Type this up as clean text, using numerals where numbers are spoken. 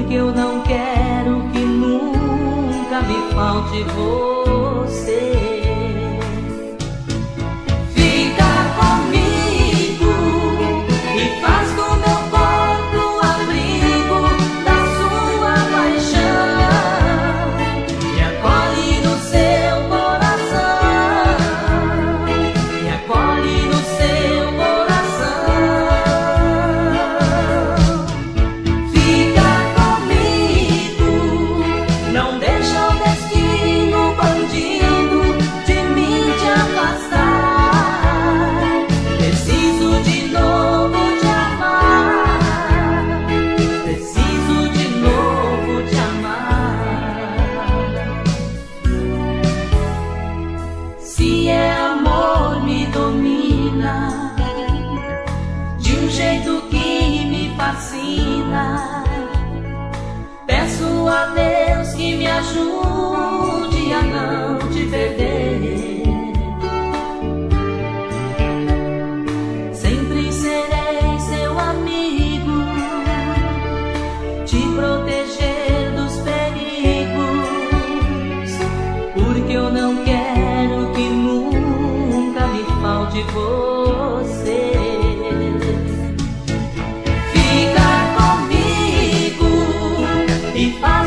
porque eu não quero que nunca me falte você. Fica comigo e faz do meu corpo o abrigo da sua paixão. Me acolhe no seu coração, me acolhe no seu coração. Fica comigo, não deixa o destino bandido de mim te afastar. Preciso de novo te amar, preciso de novo te amar. Se é amor me domina de um jeito que me fascina, peço a Deus que me ajude a não te perder. Sempre serei seu amigo, te proteger dos perigos, porque eu não quero que nunca me falte você. Fica comigo e faz